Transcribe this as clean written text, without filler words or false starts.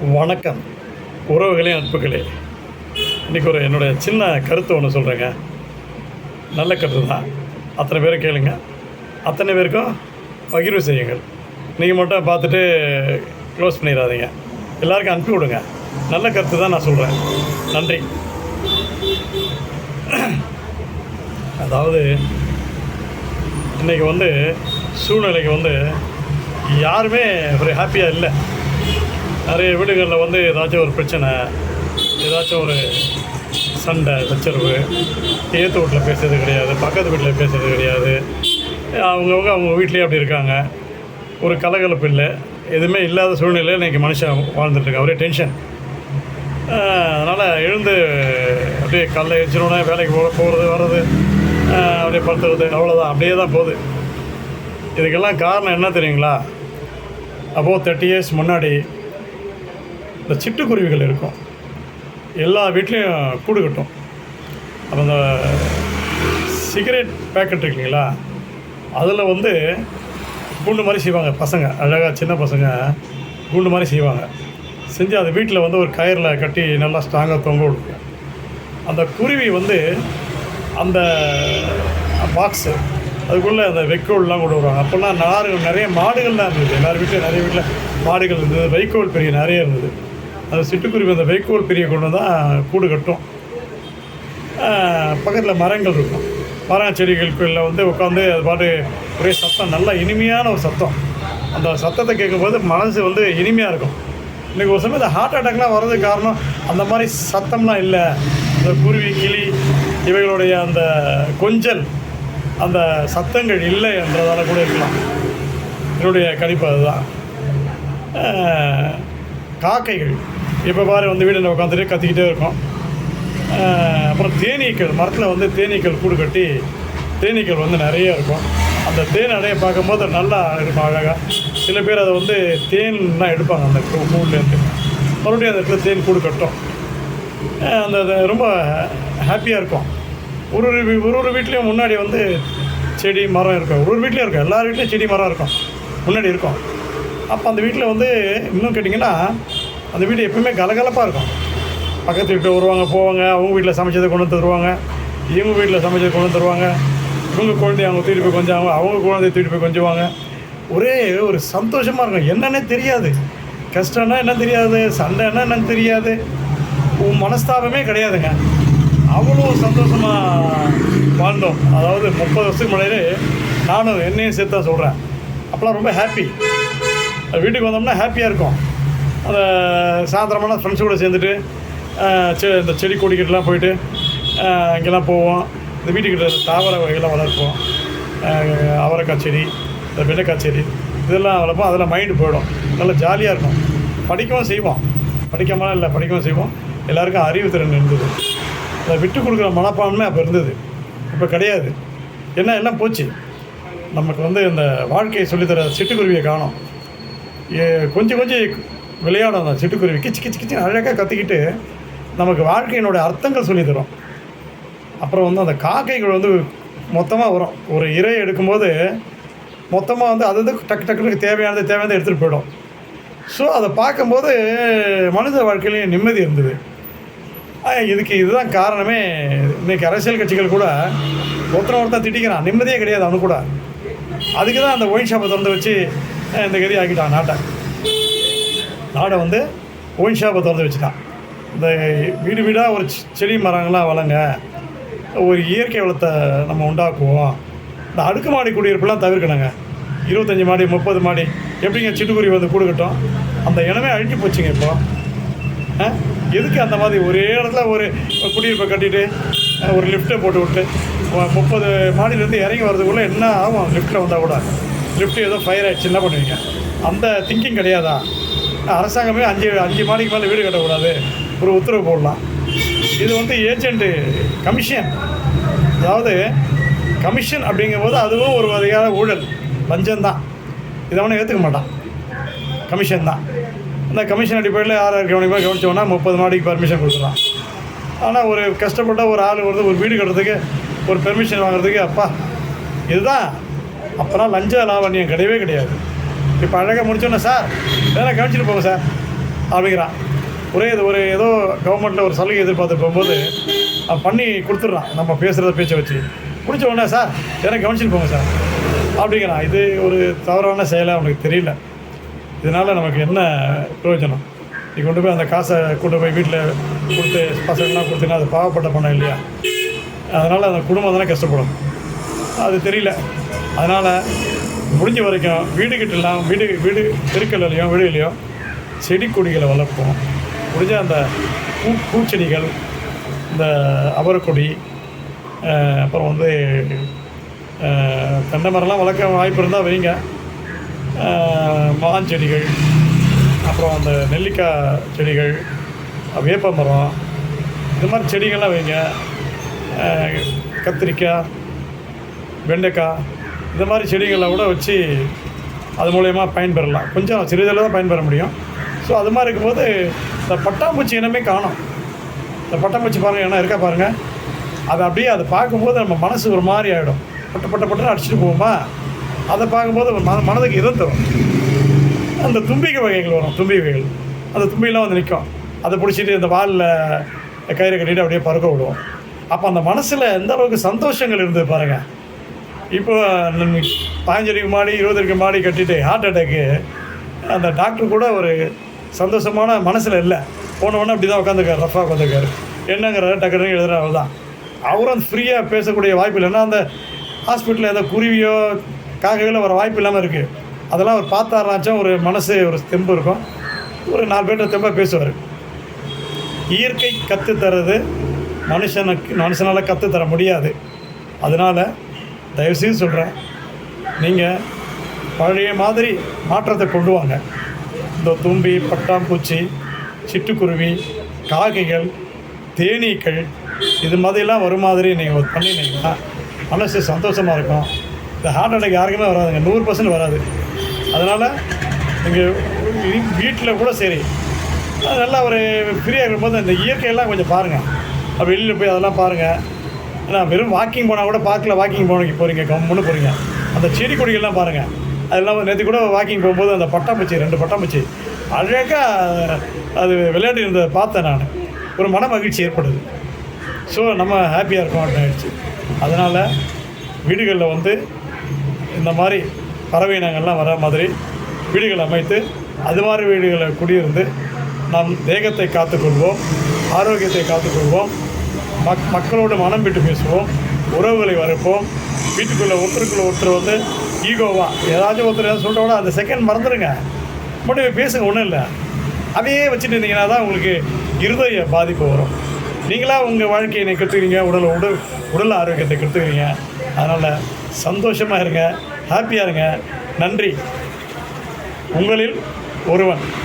வணக்கம் உறவுகளே, நட்புகளே. இன்றைக்கி என்னுடைய சின்ன கருத்து ஒன்று சொல்கிறேங்க. நல்ல கருத்து தான். அத்தனை பேரும் கேளுங்க, அத்தனை பேருக்கும் பகிர்வு செய்யுங்கள். நீங்கள் மட்டும் பார்த்துட்டு க்ளோஸ் பண்ணிடாதீங்க, எல்லாருக்கும் அனுப்பி விடுங்க. நல்ல கருத்து தான் நான் சொல்கிறேன். நன்றி. அதாவது இன்றைக்கி சூழ்நிலைக்கு யாருமே ஒரு ஹாப்பியாக இல்லை. நிறைய வீடுகளில் ஏதாச்சும் ஒரு பிரச்சனை, ஏதாச்சும் ஒரு சண்டை சச்சரவு, ஏற்று வீட்டில் பேசுறது கிடையாது, பக்கத்து வீட்டில் பேசுறது கிடையாது. அவங்க வீட்லேயே அப்படி இருக்காங்க. ஒரு கலகலப்பு இல்லை, எதுவுமே இல்லாத சூழ்நிலையில் இன்றைக்கி மனுஷன் வாழ்ந்துட்டுருக்கான். ஒரே டென்ஷன். அதனால் எழுந்து அப்படியே காலைல எழுச்சினோடனே வேலைக்கு போகிறது வர்றது, அப்படியே படுத்துறது, அவ்வளோதான். அப்படியே தான் போகுது. இதுக்கெல்லாம் காரணம் என்ன தெரியுங்களா? அப்போது 30 years முன்னாடி இந்த சிட்டுக்குருவிகள் இருக்கும், எல்லா வீட்லேயும் கூடு கட்டும். அப்போ அந்த சிகரெட் பேக்கெட் இருக்குங்களா, அதில் கூண்டு மாதிரி செய்வாங்க பசங்க, அழகாக சின்ன பசங்க கூண்டு மாதிரி செய்வாங்க. செஞ்சு அது வீட்டில் ஒரு கயிறில் கட்டி நல்லா ஸ்ட்ராங்காக தொங்க விடுவோம். அந்த குருவி அந்த பாக்ஸு அதுக்குள்ளே அந்த வைக்கோல்லாம் கொண்டு வருவாங்க. அப்போல்லாம் நிறைய மாடுகள்லாம் இருந்தது. எல்லார் வீட்டில் நிறைய வீட்டில் மாடுகள் இருந்தது, வைக்கோல் பெரிய நிறைய இருந்தது. அந்த சிட்டுக்குருவி அந்த வைக்கோல் பெரிய கொண்டு தான் கூடு கட்டும். பக்கத்தில் மரங்கள் இருக்கும், மரம் செடிகளுக்குள்ளே உட்காந்து அது பாட்டு ஒரே சத்தம், நல்லா இனிமையான ஒரு சத்தம். அந்த சத்தத்தை கேட்கும்போது மனசு இனிமையாக இருக்கும். இன்றைக்கி ஒரு சமயம் இந்த ஹார்ட் அட்டாக்லாம் வர்றதுக்கு காரணம் அந்த மாதிரி சத்தம்லாம் இல்லை. அந்த குருவி கிளி இவைகளுடைய அந்த கொஞ்சல், அந்த சத்தங்கள் இல்லை என்றதால் கூட இருக்கலாம். என்னுடைய கணிப்பு அதுதான். காக்கைகள் இப்போ பாரு வீட்டில் உட்காந்துட்டு கத்திக்கிட்டே இருக்கும். அப்புறம் தேனீக்கள், மரத்தில் தேனீக்கள் கூடு கட்டி தேனீக்கள் நிறைய இருக்கும். அந்த தேன் அடைய பார்க்கும்போது நல்லா இருக்கும், அழகாக. சில பேர் அதை தேன்லாம் எடுப்பாங்க அந்த கூண்டுலேருந்து, மறுபடியும் அந்த இடத்துல தேன் கூடு கட்டும். அந்த ரொம்ப ஹாப்பியாக இருக்கும். ஒரு வீட்லேயும் முன்னாடி செடி மரம் இருக்கும். ஒரு வீட்லேயும் இருக்கும், எல்லார் வீட்லேயும் செடி மரம் இருக்கும், முன்னாடி இருக்கும். அப்போ அந்த வீட்டில் இன்னும் கேட்டிங்கன்னா அந்த வீடு எப்பவுமே கலகலப்பாக இருக்கும். பக்கத்து வீட்டில் வருவாங்க போவாங்க, அவங்க வீட்டில் சமைச்சதை கொண்டு தருவாங்க, இவங்க வீட்டில் சமைச்சதை கொண்டு தருவாங்க. இவங்க குழந்தைய அவங்க தூக்கிட்டு போய் கொஞ்சம், அவங்க குழந்தைய தூக்கிட்டு போய் கொஞ்சுவாங்க. ஒரே ஒரு சந்தோஷமாக இருக்கும். என்னன்னே தெரியாது, கஷ்டம்னா என்ன தெரியாது, சண்டைன்னா என்னன்னு தெரியாது, மனஸ்தாபமே கிடையாதுங்க. அவ்வளோ சந்தோஷமாக வாழ்ந்தோம். அதாவது 30 வருஷத்துக்கு முன்னாடி நானும் என்னையும் சேர்த்து தான் சொல்கிறேன். அப்போலாம் ரொம்ப ஹாப்பி. வீட்டுக்கு வந்தோம்னா ஹாப்பியாக இருக்கும். அந்த சாயந்தரமான ஃப்ரெண்ட்ஸு கூட சேர்ந்துட்டு இந்த செடி கொடிக்கிட்டலாம் போயிட்டு அங்கெல்லாம் போவோம். இந்த வீட்டுக்கிட்ட தாவர வகைகள்லாம் வளர்ப்போம். அவரைக்காய் செடி, இந்த வெண்டைக்காய் செடி, இதெல்லாம் வளர்ப்போம். அதில் மைண்டு போயிடும், நல்லா ஜாலியாக இருக்கும். படிக்கவும் செய்வோம், படிக்காமலாம் இல்லை, படிக்கவும் செய்வோம். எல்லாருக்கும் அறிவு திறன் இருந்தது. அதை விட்டு கொடுக்குற மனப்பான்மை அப்போ இருந்தது, இப்போ கிடையாது. என்ன எல்லாம் போச்சு. நமக்கு இந்த வாழ்க்கையை சொல்லித்தர சிட்டுக்குருவியை காணோம். கொஞ்சம் விளையாடும் அந்த சிட்டுக்குருவி, கிச்சு கிச்சு கிச்சு அழகாக கத்திக்கிட்டு நமக்கு வாழ்க்கையினுடைய அர்த்தங்கள் சொல்லித்தரும். அப்புறம் அந்த காக்கைகள் மொத்தமாக வரும். ஒரு இறை எடுக்கும்போது மொத்தமாக அது டக்கு டக்குனுக்கு தேவையானது எடுத்துகிட்டு போயிடும். ஸோ அதை பார்க்கும்போது மனித வாழ்க்கையிலையும் நிம்மதி இருந்தது. இதுதான் காரணமே. இன்றைக்கி அரசியல் கட்சிகள் கூட ஒருத்தன் திட்டிக்கிறான், நிம்மதியே கிடையாது அவனு கூட. அதுக்கு தான் அந்த ஒயின் ஷாப்பை திறந்து வச்சு இந்த கதி ஆக்கிட்டான் நாடை ஒயின் ஷாப்பை திறந்து வச்சுட்டான். இந்த வீடு வீடாக ஒரு செடி மரங்கள்லாம் வளங்க, ஒரு இயற்கை வளத்தை நம்ம உண்டாக்குவோம். இந்த அடுக்குமாடி குடியிருப்புலாம் தவிர்க்கணுங்க. 25 மாடி 30 மாடி எப்படிங்க சிட்டுக்குருவி கூடு கட்டும்? அந்த இனமே அழிஞ்சு போச்சுங்க. இப்போ எதுக்கு அந்த மாதிரி ஒரே இடத்துல ஒரு குடியிருப்பை கட்டிட்டு ஒரு லிஃப்ட்டை போட்டு விட்டு 30 மாடியிலேருந்து இறங்கி வரதுக்குள்ளே என்ன ஆகும்? லிஃப்ட்டில் வந்தால் கூட லிஃப்ட்டு ஏதோ ஃபயர் ஆகிடுச்சு, என்ன பண்ணுவீங்க? அந்த திங்கிங் கிடையாதா? அரசாங்கமே 5 மாடிக்கு மேலே வீடு கட்டக்கூடாது ஒரு உத்தரவு போடலாம். இது ஏஜென்ட்டு கமிஷன். அதாவது கமிஷன் அப்படிங்கும்போது அதுவும் ஒரு வகையான ஊழல், லஞ்சம்தான். இதை அவனை ஏற்றுக்க மாட்டான். கமிஷன் தான். அந்த கமிஷன் அடிப்படையில் யார் கவனிப்பாக கவனிச்சோன்னா 30 மாடிக்கு பர்மிஷன் கொடுத்துடலாம். ஆனால் ஒரு கஷ்டப்பட்ட ஒரு ஆள் ஒரு வீடு கட்டுறதுக்கு ஒரு பெர்மிஷன் வாங்குறதுக்கு அப்பா இதுதான். அப்போலாம் லஞ்ச லாவண்யம் கிடையவே கிடையாது. இப்போ அழகாக முடிச்சோன்னே சார் வேலை கவனிச்சிட்டு போங்க சார், அப்படிங்கிறான். ஒரு ஏதோ கவர்மெண்ட்டில் ஒரு சலுகை எதிர்பார்த்து போகும்போது பண்ணி கொடுத்துட்றான். நம்ம பேசுகிறத பேச்சை வச்சு முடிச்ச உடனே சார் எனக்கு கவனிச்சுட்டு போங்க சார் அப்படிங்கிறான். இது ஒரு தவறான செயலாக அவனுக்கு தெரியல. இதனால் நமக்கு என்ன பிரயோஜனம்? நீ கொண்டு போய் அந்த காசை கொண்டு போய் வீட்டில் கொடுத்து பசங்கள்லாம் கொடுத்தீங்கன்னா அது பாவப்பட்ட பணம் இல்லையா? அதனால் அந்த குடும்பம் தானே கஷ்டப்படும். அது தெரியல. அதனால் முடிஞ்ச வரைக்கும் வீடுகிட்டலாம் வீடு தெருக்கள்லையும் வீடுகளையும் செடி கொடிகளை வளர்ப்போம். முடிஞ்ச அந்த பூச்செடிகள், இந்த அவரைக்கொடி, அப்புறம் வந்து தென்னை மரம்லாம் வளர்க்க வாய்ப்பு இருந்தால் வைங்க. மாஞ்செடிகள், அப்புறம் அந்த நெல்லிக்காய் செடிகள், வேப்ப மரம், இது மாதிரி செடிகள்லாம் வைங்க. கத்திரிக்காய், வெண்டைக்காய், இந்த மாதிரி செடிகளை கூட வச்சு அது மூலயமா பயன்பெறலாம். கொஞ்சம் சிறிதளவு தான் பயன்பெற முடியும். ஸோ அது மாதிரி இருக்கும்போது இந்த பட்டாம்பூச்சி இனமே காணும். இந்த பட்டாம்பூச்சி பாருங்கள், என்ன இருக்கா பாருங்கள். அது அப்படியே அதை பார்க்கும்போது நம்ம மனசு ஒரு மாதிரி ஆகிடும். பட்டு அடிச்சுட்டு போகுமா, அதை பார்க்கும்போது மனதுக்கு இதம் தரும். அந்த தும்பிக்கை வகைகள் வரும், தும்பி வகைகள். அந்த தும்பியெல்லாம் வந்து நிற்கும். அதை பிடிச்சிட்டு இந்த வாலில் கயிறு கட்டிட்டு அப்படியே பறக்க விடுவோம். அப்போ அந்த மனசில் எந்த அளவுக்கு சந்தோஷங்கள் இருந்தது பாருங்கள். இப்போ 15 மாடி 20 மாடி கட்டிட்டு ஹார்ட் அட்டாக்கு அந்த டாக்டர் கூட ஒரு சந்தோஷமான மனசில் இல்லை. போனவொடனே அப்படி தான் உட்காந்துருக்காரு, ரஃபாக உட்காந்துருக்காரு. என்னங்கிற டக்குன்னு எழுதுறாரு தான். அவரும் ஃப்ரீயாக பேசக்கூடிய வாய்ப்பு இல்லை. ஏன்னா அந்த ஹாஸ்பிட்டலில் ஏதோ குருவியோ காக்கைகளோ வர வாய்ப்பு இல்லாமல் இருக்குது. அதெல்லாம் அவர் பார்த்தாராச்சும் ஒரு மனசு ஒரு தெம்பு இருக்கும். ஒரு 4 பேர்கிட்ட தெம்பாக பேசுவார். இயற்கை கற்றுத்தரது மனுஷனால் கற்றுத்தர முடியாது. அதனால் தயவுசெய்து சொல்கிறேன், நீங்கள் பழைய மாதிரி மாற்றத்தை கொண்டு வாங்க. இந்த தும்பி, பட்டாம்பூச்சி, சிட்டுக்குருவி, காக்கைகள், தேனீக்கள், இது மாதிரிலாம் வரும் மாதிரி நீங்கள் பண்ணினீங்கன்னா மனசு சந்தோஷமாக இருக்கும். இந்த ஹார்ட் அட்டாக் யாருக்குமே வராதுங்க, 100% வராது. அதனால் நீங்கள் வீட்டில் கூட சரி, நல்லா ஒரு ஃப்ரீயாக இருக்கும்போது இந்த இயற்கையெல்லாம் கொஞ்சம் பாருங்கள். வெளியில் போய் அதெல்லாம் பாருங்கள். ஏன்னா வெறும் வாக்கிங் போனால் கூட பார்க்கில் வாக்கிங் போகிறீங்க, கம்முன்னு போகிறீங்க. அந்த செடி கொடிகள்லாம் பாருங்கள். அதெல்லாம் நேற்று கூட வாக்கிங் போகும்போது அந்த பட்டாம்பூச்சி 2 பட்டாம்பூச்சி அழகாக அது விளையாடி இருந்ததை பார்த்தேன் நான். ஒரு மன மகிழ்ச்சி ஏற்படுது. ஸோ நம்ம ஹாப்பியாக இருக்கோம் அப்படின்னு ஆகிடுச்சு. அதனால் வீடுகளில் வந்து இந்த மாதிரி பறவை இனங்கள்லாம் வர மாதிரி வீடுகள் அமைத்து அது மாதிரி வீடுகளை குடியிருந்து நம் தேகத்தை காத்துக்கொள்வோம், ஆரோக்கியத்தை காத்துக்கொள்வோம், மக்களோடு மனம் விட்டு பேசுவோம், உறவுகளை வளர்ப்போம். வீட்டுக்குள்ளே ஒருத்தர் வந்து ஈகோவாக ஏதாச்சும் ஒருத்தர் ஏதாவது சொல்கிறோட அந்த செகண்ட் மறந்துடுங்க, மட்டும் பேசுங்க, ஒன்றும் இல்லை. அதையே வச்சுட்டு இருந்தீங்கன்னா தான் உங்களுக்கு இருதய பாதிப்பு வரும். நீங்களாக உங்கள் வாழ்க்கையை கெடுத்துக்கிறீங்க, உடல் ஆரோக்கியத்தை கெடுத்துக்கிறீங்க. அதனால் சந்தோஷமாக இருங்க, ஹாப்பியாக இருங்க. நன்றி. உங்களில் ஒருவன்.